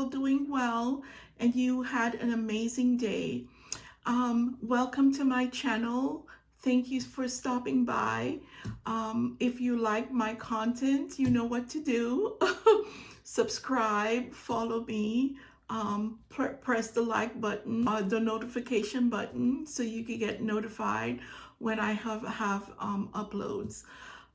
all doing well and you had an amazing day. Welcome to my channel. Thank you for stopping by. If you like my content, you know what to do. Subscribe, follow me, press the like button, the notification button, so you can get notified when I have uploads.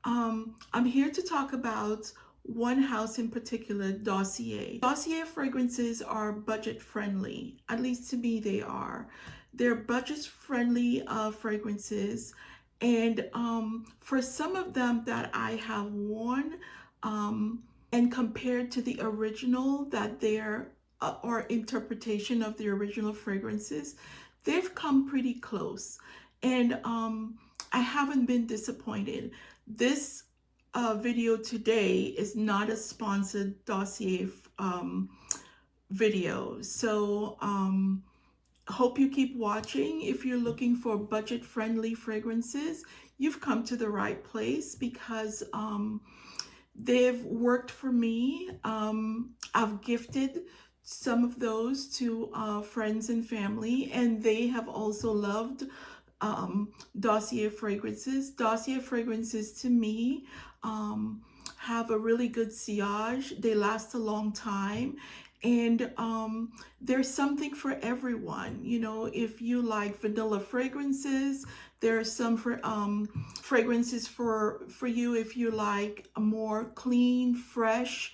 I'm here to talk about one house in particular, Dossier. Dossier fragrances are budget friendly. At least to me, they are. They're budget friendly fragrances. And for some of them that I have worn and compared to the original, that they're or interpretation of the original fragrances, they've come pretty close. And I haven't been disappointed. This video today is not a sponsored Dossier video. So hope you keep watching. If you're looking for budget-friendly fragrances, you've come to the right place because they've worked for me. I've gifted some of those to friends and family, and they have also loved Dossier fragrances. Dossier fragrances to me have a really good sillage. They last a long time, and there's something for everyone. You know, if you like vanilla fragrances, there are some for fragrances for you if you like a more clean, fresh.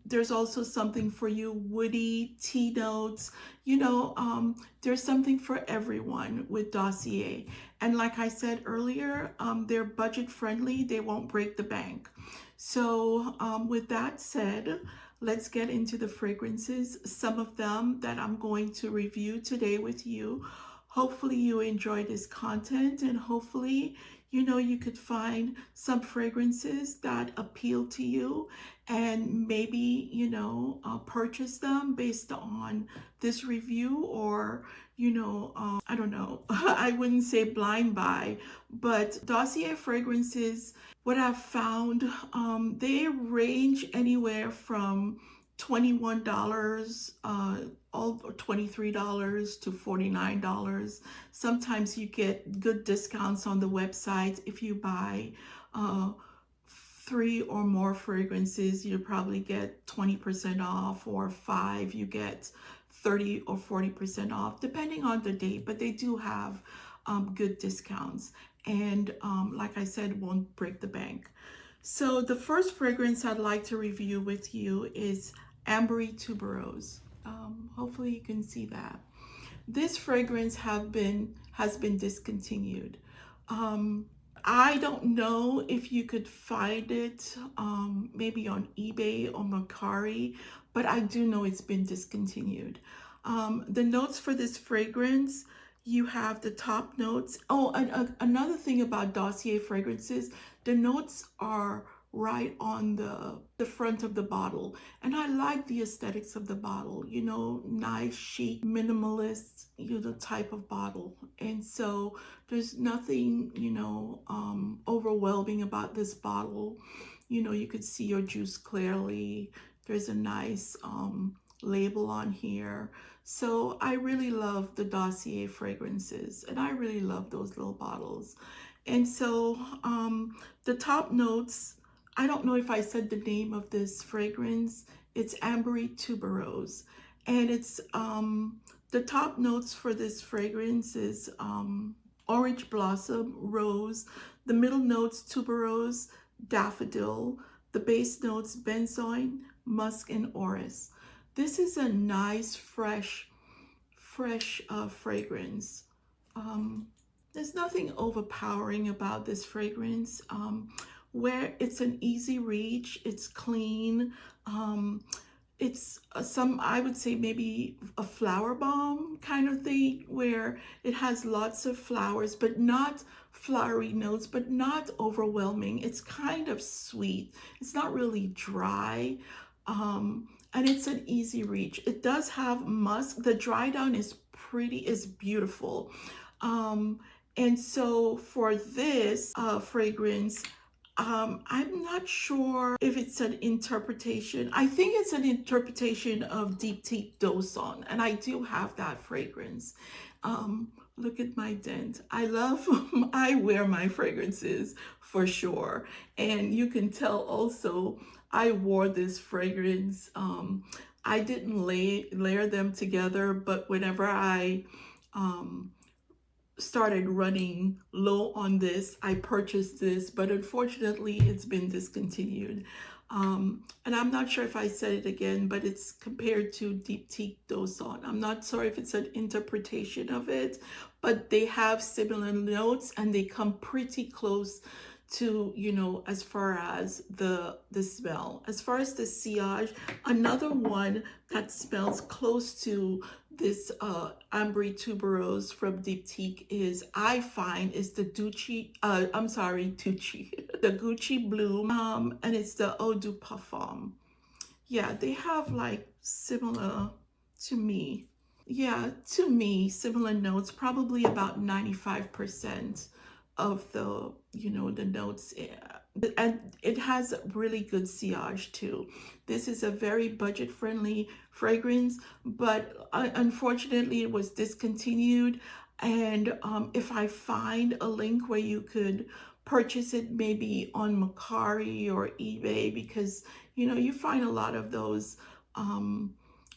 There's also something for you, woody, tea notes. You know, there's something for everyone with Dossier. And like I said earlier, they're budget friendly. They won't break the bank. So with that said, let's get into the fragrances. Some of them that I'm going to review today with you. Hopefully you enjoy this content, and hopefully, you know, you could find some fragrances that appeal to you and maybe, you know, purchase them based on this review, or, you know, I don't know, I wouldn't say blind buy, but Dossier fragrances, what I've found, they range anywhere from $21, all $23 to $49. Sometimes you get good discounts on the website. If you buy 3 or more fragrances, you probably get 20% off, or 5 you get 30 or 40% off, depending on the date. But they do have good discounts, and like I said, won't break the bank. So the first fragrance I'd like to review with you is Ambery Tuberose. Hopefully you can see that. This fragrance has been discontinued. I don't know if you could find it maybe on eBay or Mercari, but I do know it's been discontinued. The notes for this fragrance, you have the top notes. Oh, and another thing about Dossier fragrances, the notes are right on the front of the bottle. And I like the aesthetics of the bottle, you know, nice, chic, minimalist, you know, type of bottle. And so there's nothing, you know, overwhelming about this bottle. You know, you could see your juice clearly. There's a nice label on here. So I really love the Dossier fragrances, and I really love those little bottles. And so the top notes, I don't know if I said the name of this fragrance. It's Ambery Tuberose, and it's the top notes for this fragrance is orange blossom, rose. The middle notes tuberose, daffodil. The base notes benzoin, musk, and orris. This is a nice, fresh fragrance. There's nothing overpowering about this fragrance. Where it's an easy reach, it's clean. It's I would say maybe a flower bomb kind of thing, where it has lots of flowers, but not flowery notes, but not overwhelming. It's kind of sweet. It's not really dry. And it's an easy reach. It does have musk. The dry down is beautiful. And so for this fragrance, I'm not sure if it's an interpretation. I think it's an interpretation of Deep Teak Doson, and I do have that fragrance. Look at my dent. I love, I wear my fragrances for sure. And you can tell also, I wore this fragrance. I didn't layer them together, but whenever I um, started running low on this, I purchased this, but unfortunately it's been discontinued. And I'm not sure if I said it again, but it's compared to Deep Teak Doson. I'm not sure if it's an interpretation of it, but they have similar notes and they come pretty close to, you know, as far as the smell. As far as the sillage, another one that smells close to this ambery tuberose from Deep Teak is, I find, is the the Gucci Bloom, and it's the Eau du Parfum. Yeah, they have like similar to me. Yeah, to me, similar notes, probably about 95% of the, you know, the notes. And it has really good sillage too. This is a very budget friendly fragrance, but unfortunately it was discontinued. And if I find a link where you could purchase it, maybe on Mercari or eBay, because you know you find a lot of those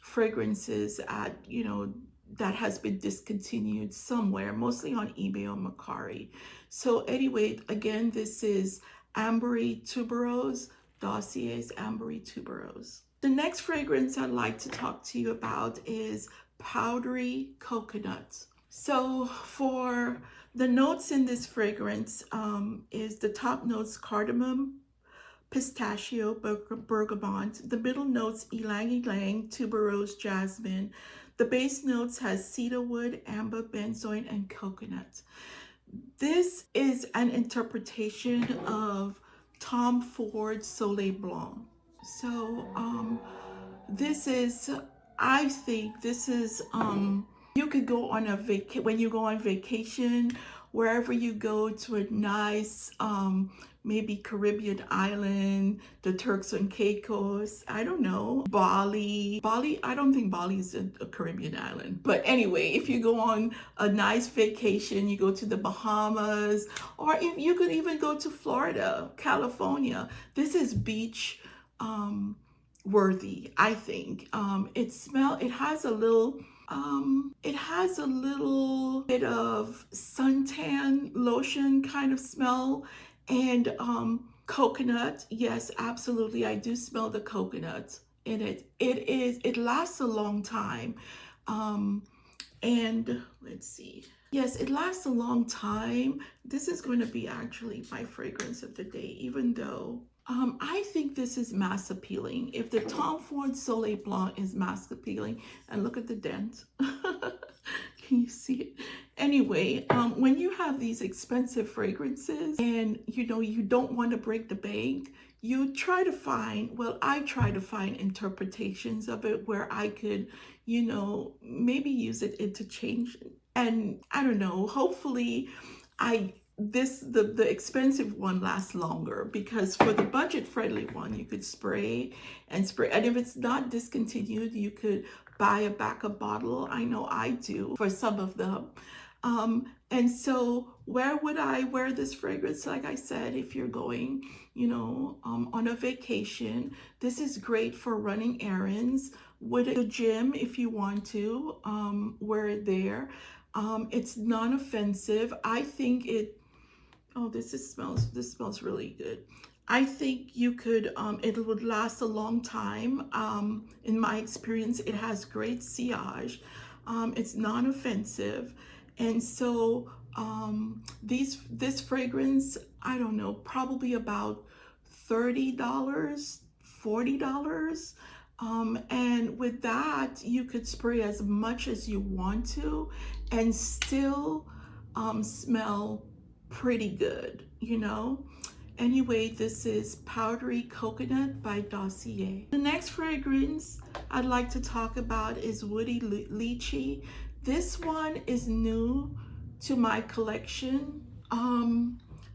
fragrances at, you know, that has been discontinued somewhere, mostly on eBay or Mercari. So anyway, again, this is Ambery Tuberose, Dossier's Ambery Tuberose. The next fragrance I'd like to talk to you about is Powdery Coconut. So for the notes in this fragrance, is the top notes cardamom, pistachio, bergamot. The middle notes ylang ylang, tuberose, jasmine. The base notes has cedarwood, amber, benzoin, and coconut. This is an interpretation of Tom Ford's Soleil Blanc. So this is, I think this is, you could go on a when you go on vacation, wherever you go to a nice, maybe Caribbean island, the Turks and Caicos, I don't know, Bali. I don't think Bali is a Caribbean island. But anyway, if you go on a nice vacation, you go to the Bahamas, or if you could even go to Florida, California. This is beach worthy, I think. It has a little, it has a little bit of suntan lotion kind of smell, and coconut. Yes, absolutely, I do smell the coconut in it. It lasts a long time. And let's see. Yes, it lasts a long time. This is going to be actually my fragrance of the day, even though I think this is mass appealing. If the Tom Ford Soleil Blanc is mass appealing, and look at the dent. Can you see it? Anyway, when you have these expensive fragrances and you know you don't want to break the bank, you try to find, well, I try to find interpretations of it where I could, you know, maybe use it interchange. And I don't know, hopefully the expensive one lasts longer, because for the budget friendly one you could spray and spray, and if it's not discontinued you could buy a backup bottle. I know I do for some of them. And so where would I wear this fragrance? Like I said, if you're going, you know, on a vacation, this is great for running errands. With the gym, if you want to wear it there. It's non-offensive. I think it, oh, this smells really good. I think you could, it would last a long time. In my experience, it has great sillage. It's non-offensive. And so this fragrance, I don't know, probably about $30, $40. And with that, you could spray as much as you want to and still smell pretty good, you know? Anyway, this is Powdery Coconut by Dossier. The next fragrance I'd like to talk about is Woody Lychee. This one is new to my collection.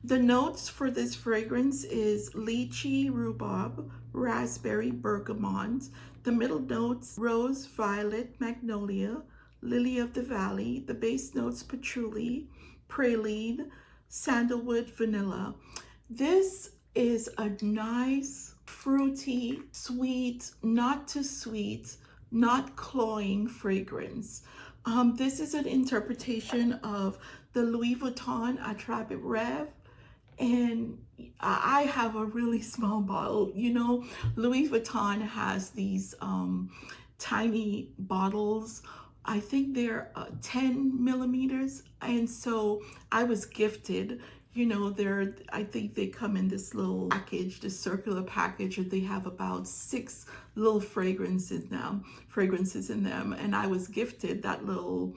The notes for this fragrance is lychee, rhubarb, raspberry, bergamot. The middle notes, rose, violet, magnolia, lily of the valley. The base notes, patchouli, praline, sandalwood, vanilla. This is a nice, fruity, sweet, not too sweet, not cloying fragrance. This is an interpretation of the Louis Vuitton Attrape Rêve, and I have a really small bottle. You know, Louis Vuitton has these tiny bottles. I think they're 10 millimeters, and so I was gifted. You know, I think they come in this little package, this circular package, and they have about 6 little fragrances in them, and I was gifted that little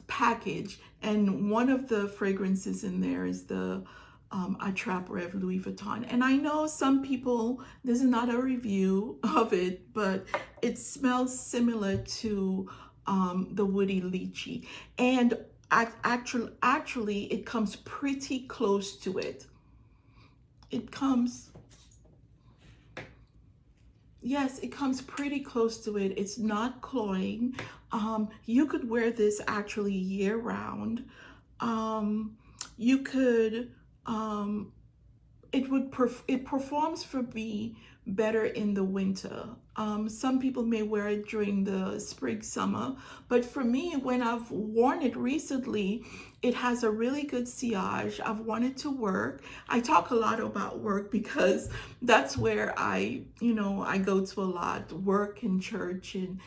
package, and one of the fragrances in there is the Attrape Rêve Louis Vuitton. And I know some people, this is not a review of it, but it smells similar to the woody lychee, and actually it comes pretty close to it. Yes, it comes pretty close to it. It's not cloying. You could wear this actually year round. You could, it performs for me better in the winter. Some people may wear it during the spring, summer, but for me, when I've worn it recently, it has a really good sillage. I've worn it to work. I talk a lot about work because that's where I go to a lot, work and church. And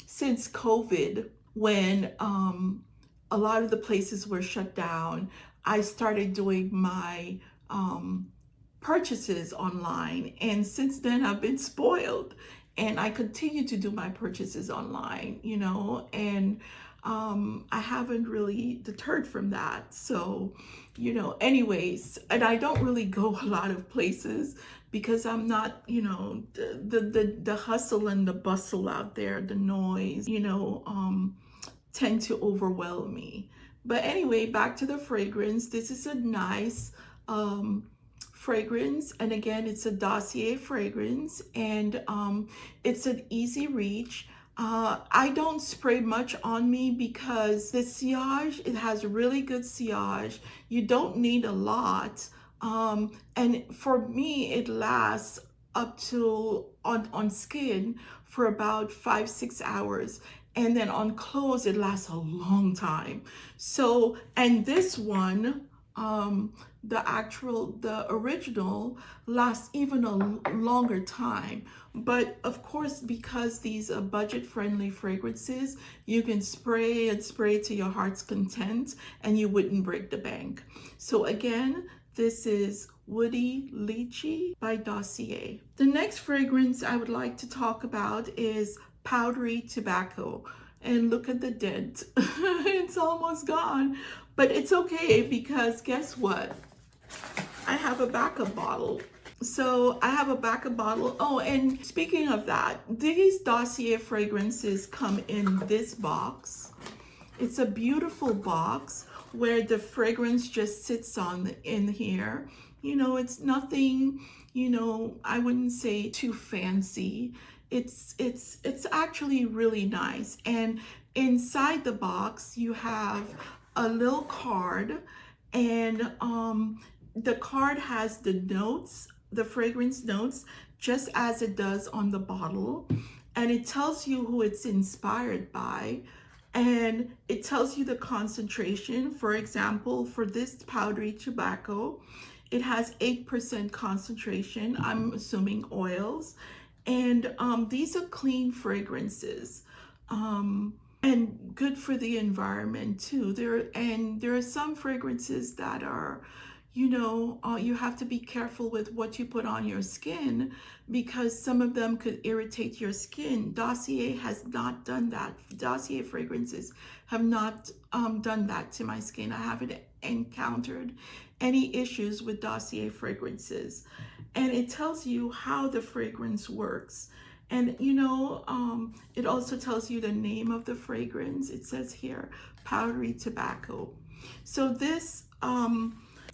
since COVID, when a lot of the places were shut down, I started doing my purchases online, and since then I've been spoiled, and I continue to do my purchases online, and I haven't really deterred from that. So, anyways, and I don't really go a lot of places because I'm not, the hustle and the bustle out there, the noise, tend to overwhelm me. But anyway, back to the fragrance. This is a nice fragrance, and again, it's a Dossier fragrance, and it's an easy reach. I don't spray much on me because the sillage, it has really good sillage. You don't need a lot, and for me, it lasts up to on skin for about 5-6 hours, and then on clothes it lasts a long time. So, and this one, the original lasts even a longer time. But of course, because these are budget friendly fragrances, you can spray and spray to your heart's content and you wouldn't break the bank. So again, this is Woody Lychee by Dossier. The next fragrance I would like to talk about is Powdery Tobacco. And look at the dent. It's almost gone. But it's okay because guess what? I have a backup bottle. So I have a backup bottle. Oh, and speaking of that, these Dossier fragrances come in this box. It's a beautiful box where the fragrance just sits in here. It's nothing, I wouldn't say too fancy. It's actually really nice. And inside the box, you have a little card, and the card has the notes, the fragrance notes, just as it does on the bottle, and it tells you who it's inspired by, and it tells you the concentration. For example, for this powdery tobacco, it has 8% concentration. I'm assuming oils, and these are clean fragrances. And good for the environment too. There are some fragrances that are, you have to be careful with what you put on your skin because some of them could irritate your skin. Dossier has not done that. Dossier fragrances have not done that to my skin. I haven't encountered any issues with Dossier fragrances. And it tells you how the fragrance works. And it also tells you the name of the fragrance. It says here, powdery tobacco. So this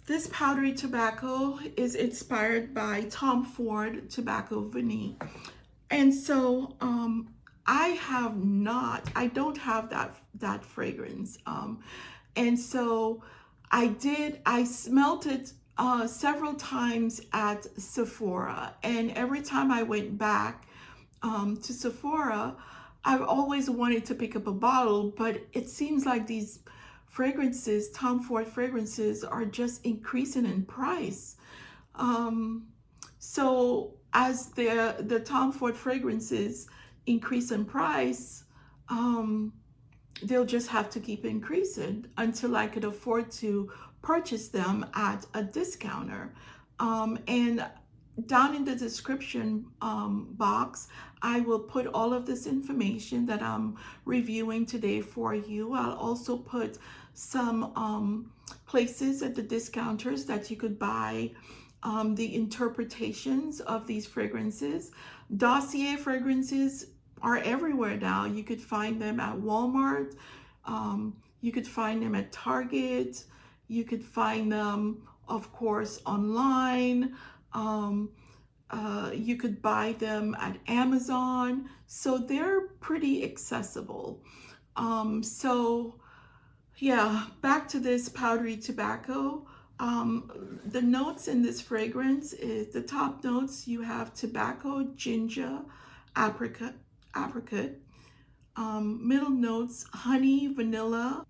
This powdery tobacco is inspired by Tom Ford tobacco vanille. And so I don't have that fragrance. And so I smelt it several times at Sephora. And every time I went back to Sephora, I've always wanted to pick up a bottle, but it seems like these fragrances, Tom Ford fragrances, are just increasing in price. Um, so as the Tom Ford fragrances increase in price, um, they'll just have to keep increasing until I could afford to purchase them at a discounter. And down in the description box, I will put all of this information that I'm reviewing today for you. I'll also put some places at the discounters that you could buy the interpretations of these fragrances. Dossier fragrances are everywhere now. You could find them at Walmart. You could find them at Target. You could find them, of course, online. Um, you could buy them at Amazon. So they're pretty accessible. So yeah, back to this powdery tobacco. The notes in this fragrance is the top notes. You have tobacco, ginger, apricot. Middle notes, honey, vanilla,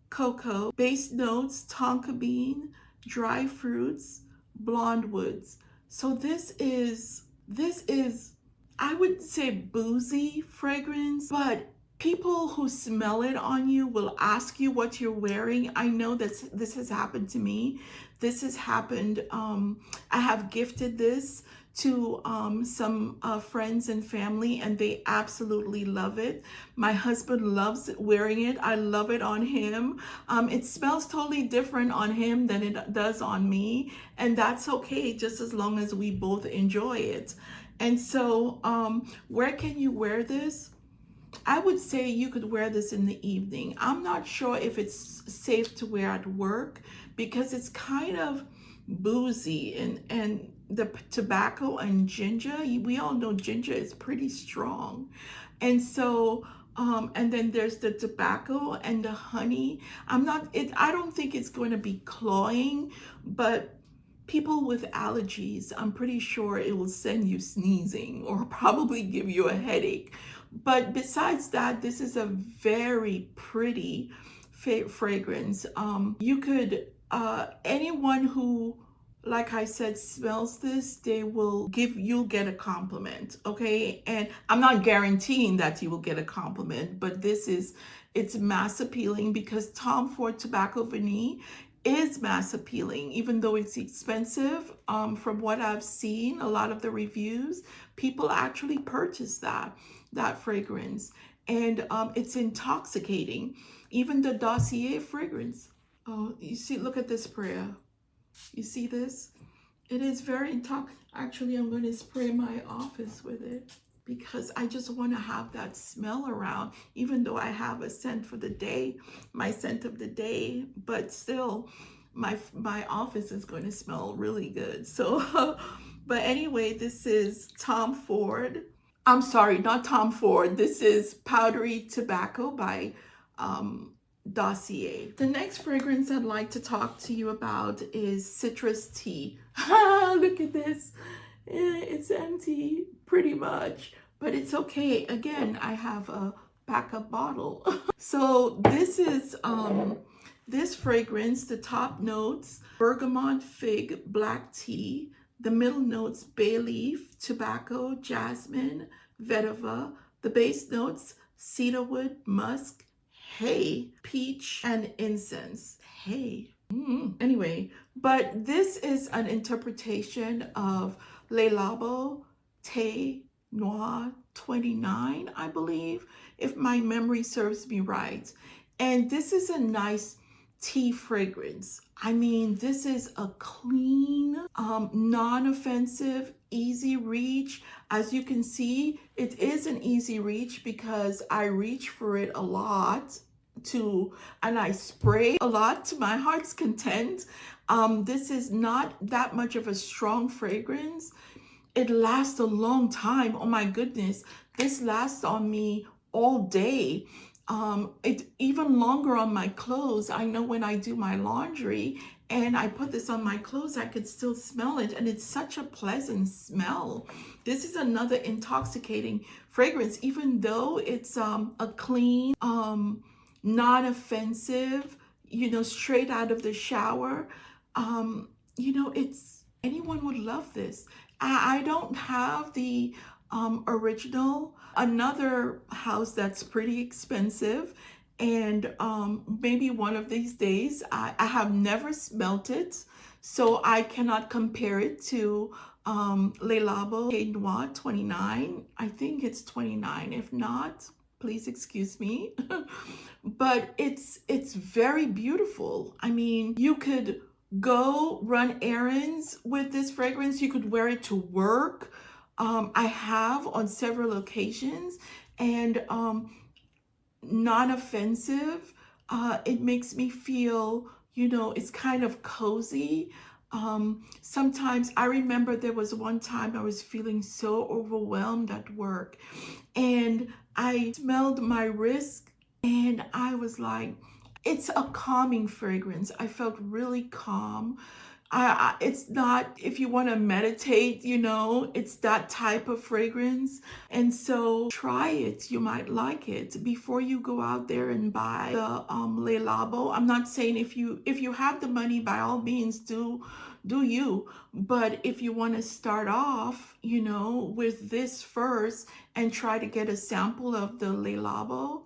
cocoa. Base notes, tonka bean, dry fruits, blonde woods. So this is I would say boozy fragrance, but people who smell it on you will ask you what you're wearing. I know that this has happened to me. This has happened. I have gifted this to some friends and family, and they absolutely love it. My husband loves wearing it. I love it on him. It smells totally different on him than it does on me, and that's okay, just as long as we both enjoy it. And so, where can you wear this? I would say you could wear this in the evening. I'm not sure if it's safe to wear at work because it's kind of boozy, and the tobacco and ginger, we all know ginger is pretty strong. And so and then there's the tobacco and the honey. I don't think it's going to be cloying, but people with allergies, I'm pretty sure it will send you sneezing or probably give you a headache. But besides that, this is a very pretty fragrance. You could, anyone who, like I said, smells this, you'll get a compliment, okay? And I'm not guaranteeing that you will get a compliment, but it's mass appealing because Tom Ford Tobacco Vanille is mass appealing, even though it's expensive. From what I've seen, a lot of the reviews, people actually purchase that fragrance, and it's intoxicating. Even the Dossier fragrance. Oh, you see, look at this sprayer. You see this? It is very intoxicating. Actually, I'm going to spray my office with it because I just want to have that smell around, even though I have a scent for the day, my scent of the day, but still my office is going to smell really good. So, but anyway, this is Tom Ford. I'm sorry, not Tom Ford. This is Powdery Tobacco by Dossier. The next fragrance I'd like to talk to you about is citrus tea. Look at this. It's empty pretty much, but it's okay. Again, I have a backup bottle. So this is this fragrance, the top notes, bergamot, fig, black tea. The middle notes, bay leaf, tobacco, jasmine, vetiver. The base notes, cedarwood, musk, hay, peach, and incense. Hay. Anyway, but this is an interpretation of Le Labo Thé Noir 29, I believe, if my memory serves me right. And this is a nice tea fragrance. I mean, this is a clean, non-offensive, easy reach. As you can see, it is an easy reach because I reach for it a lot and I spray a lot to my heart's content. This is not that much of a strong fragrance. It lasts a long time. Oh my goodness. This lasts on me all day. It even longer on my clothes. I know when I do my laundry and I put this on my clothes, I could still smell it, and it's such a pleasant smell. This is another intoxicating fragrance, even though it's a clean, non-offensive, straight out of the shower. It's anyone would love this. I don't have the original. Another house that's pretty expensive, and maybe one of these days, I have never smelt it, so I cannot compare it to Le Labo Shade Noir 29. I think it's 29. If not, please excuse me. But it's very beautiful. I mean, you could go run errands with this fragrance. You could wear it to work. I have on several occasions, and non-offensive. It makes me feel, it's kind of cozy. Sometimes I remember there was one time I was feeling so overwhelmed at work, and I smelled my wrist, and I was like, it's a calming fragrance. I felt really calm. It's not, if you want to meditate, it's that type of fragrance. And so try it. You might like it before you go out there and buy the Le Labo. I'm not saying if you have the money, by all means, do you. But if you want to start off, with this first and try to get a sample of the Le Labo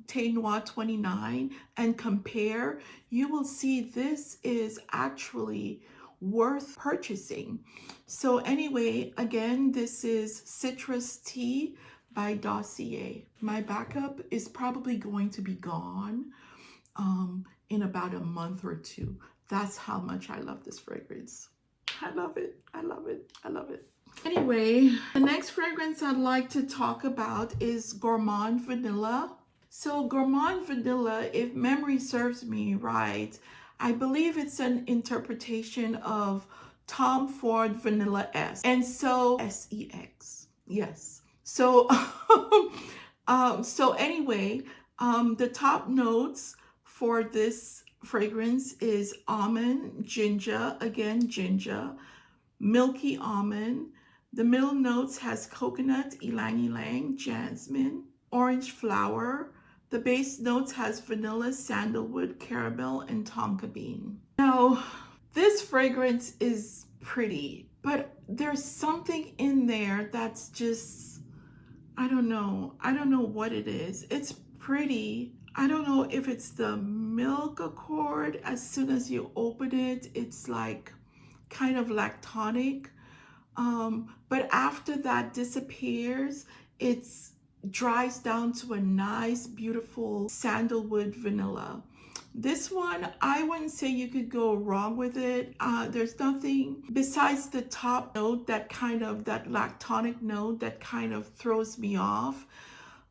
Shade Noir 29 and compare, you will see this is actually worth purchasing. So anyway, again, this is Citrus Tea by Dossier. My backup is probably going to be gone in about a month or two. That's how much I love this fragrance. I love it. I love it. I love it. Anyway, the next fragrance I'd like to talk about is Gourmand Vanilla. So Gourmand Vanilla, if memory serves me right, I believe it's an interpretation of Tom Ford Vanilla S. And so SEX. Yes. So so anyway, the top notes for this fragrance is almond, ginger, again ginger, milky almond. The middle notes has coconut, ylang ylang, jasmine, orange flower. The base notes has vanilla, sandalwood, caramel, and tonka bean. Now, this fragrance is pretty, but there's something in there that's just, I don't know what it is. It's pretty. I don't know if it's the milk accord. As soon as you open it, it's like kind of lactonic. But after that disappears, it's dries down to a nice, beautiful sandalwood vanilla. This one, I wouldn't say you could go wrong with it. There's nothing besides the top note, that lactonic note that kind of throws me off.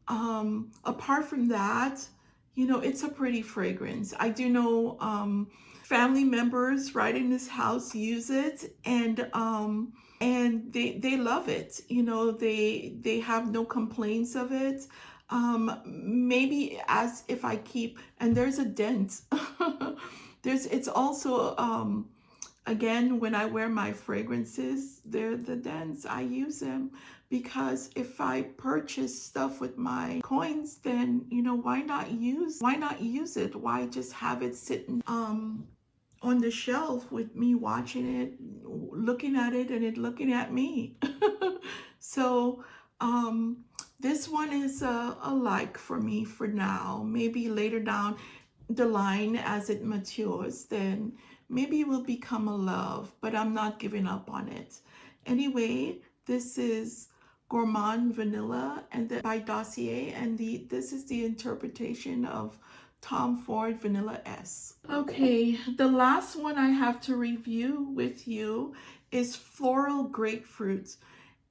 Apart from that, it's a pretty fragrance. I do know family members right in this house use it, and they love it. They have no complaints of it. Maybe as if I keep, and there's a dent. It's also again, when I wear my fragrances, they're the dents. I use them because if I purchase stuff with my coins, then why not use it? Why just have it sitting on the shelf with me watching it, looking at it, and it looking at me? So this one is a like for me for now. Maybe later down the line, as it matures, then maybe it will become a love, but I'm not giving up on it. Anyway, this is Gourmand Vanilla by Dossier, and this is the interpretation of Tom Ford Vanilla S. Okay, the last one I have to review with you is Floral Grapefruit.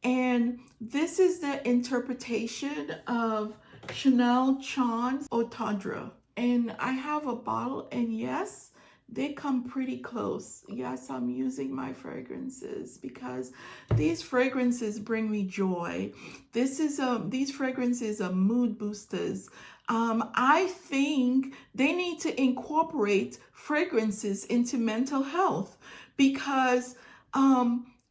And this is the interpretation of Chanel Chan's Tendre. And I have a bottle, and yes, they come pretty close. Yes, I'm using my fragrances because these fragrances bring me joy. These fragrances are mood boosters. I think they need to incorporate fragrances into mental health because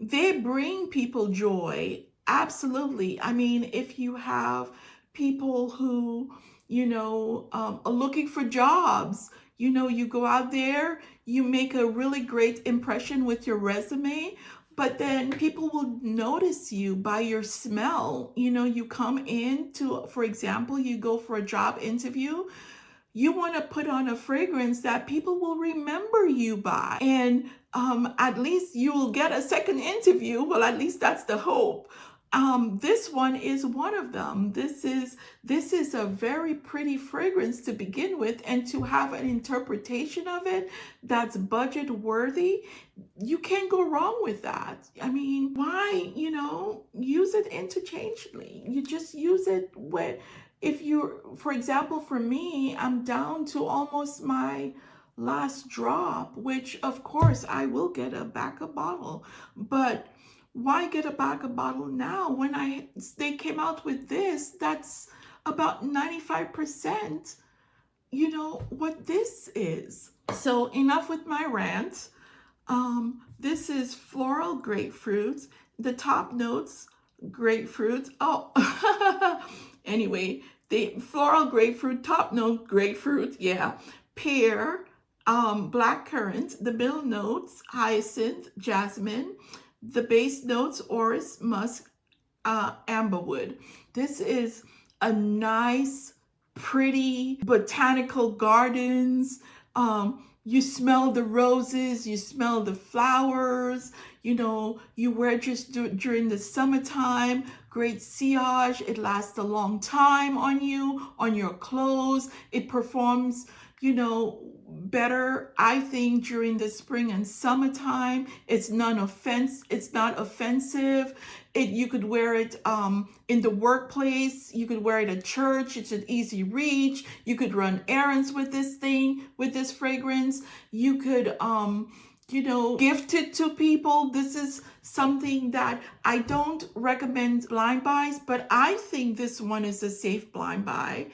they bring people joy. Absolutely. I mean, if you have people who, are looking for jobs, you go out there, you make a really great impression with your resume, but then people will notice you by your smell. You come in to, for example, you go for a job interview, you want to put on a fragrance that people will remember you by. And at least you will get a second interview. Well, at least that's the hope. This one is one of them. This is a very pretty fragrance to begin with, and to have an interpretation of it that's budget worthy, you can't go wrong with that. I mean, why, use it interchangeably? You just use it with, if you, for example, for me, I'm down to almost my last drop, which of course I will get a backup bottle, but why get a backup bottle now when they came out with this that's about 95% what this is. So enough with my rant. This is floral grapefruit. The top notes, grapefruit. Oh, anyway, the floral grapefruit, top note grapefruit, yeah. Pear, blackcurrant. The middle notes, hyacinth, jasmine. The base notes, orris, musk, amberwood. This is a nice, pretty botanical gardens. You smell the roses, you smell the flowers, you wear just during the summertime. Great sillage. It lasts a long time on you, on your clothes. It performs, better, I think, during the spring and summertime. It's not offensive. You could wear it in the workplace. You could wear it at church. It's an easy reach. You could run errands with this thing, with this fragrance. You could gift it to people. This is something that I don't recommend blind buys, but I think this one is a safe blind buy.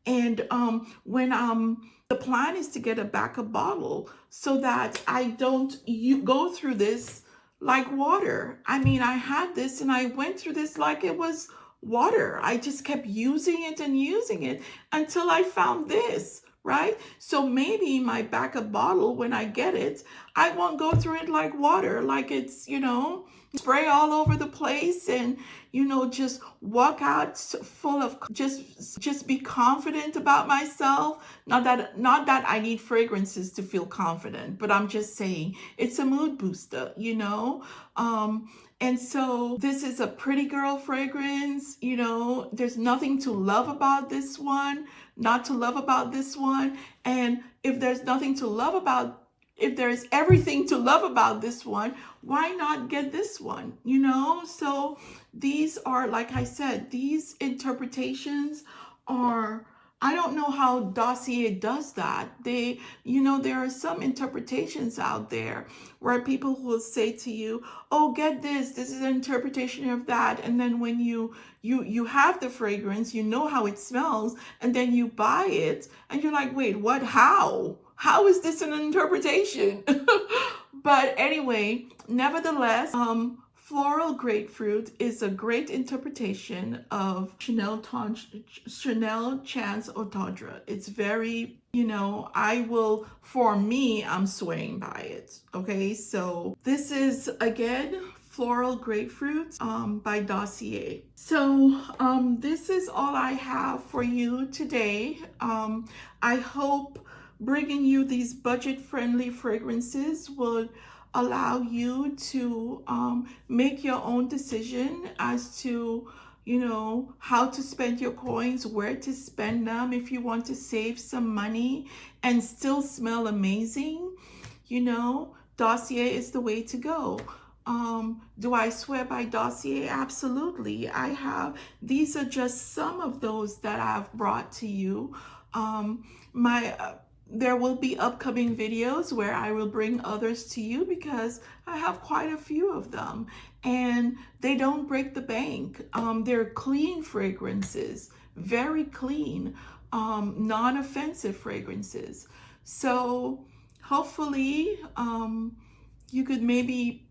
And when the plan is to get a backup bottle so that I don't go through this like water. I mean, I had this and I went through this like it was water. I just kept using it and using it until I found this, right? So maybe my backup bottle, when I get it, I won't go through it like water, like it's, spray all over the place and, just walk out full of, just be confident about myself. Not that I need fragrances to feel confident, but I'm just saying it's a mood booster, and so this is a pretty girl fragrance. There's nothing to love about this one, not to love about this one. And if there's everything to love about this one, why not get this one? So these are, like I said, these interpretations are, I don't know how Dossier does that. There are some interpretations out there where people will say to you, oh, get this is an interpretation of that. And then when you have the fragrance, you know how it smells, and then you buy it and you're like, wait, what? How is this an interpretation? But anyway, nevertheless, floral grapefruit is a great interpretation of Chanel Chance or Tendre. It's very, for me, I'm swaying by it. Okay, so this is, again, floral grapefruit by Dossier. So this is all I have for you today. I hope bringing you these budget-friendly fragrances will allow you to make your own decision as to, how to spend your coins, where to spend them. If you want to save some money and still smell amazing, Dossier is the way to go. Do I swear by Dossier? Absolutely. These are just some of those that I've brought to you. My There will be upcoming videos where I will bring others to you because I have quite a few of them, and they don't break the bank. They're clean fragrances, very clean, non-offensive fragrances. So hopefully you could maybe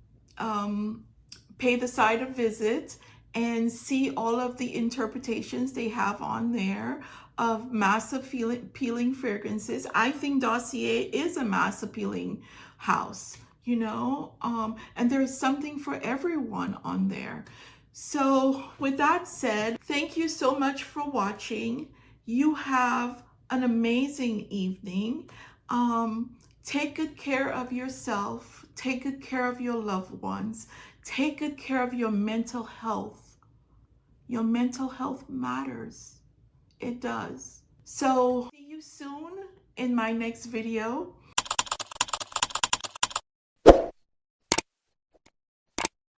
pay the site a visit and see all of the interpretations they have on there of mass appealing fragrances. I think Dossier is a mass appealing house, you know, and there's something for everyone on there. So with that said, thank you so much for watching. You have an amazing evening. Take good care of yourself. Take good care of your loved ones. Take good care of your mental health. Your mental health matters. It does. So see you soon in my next video.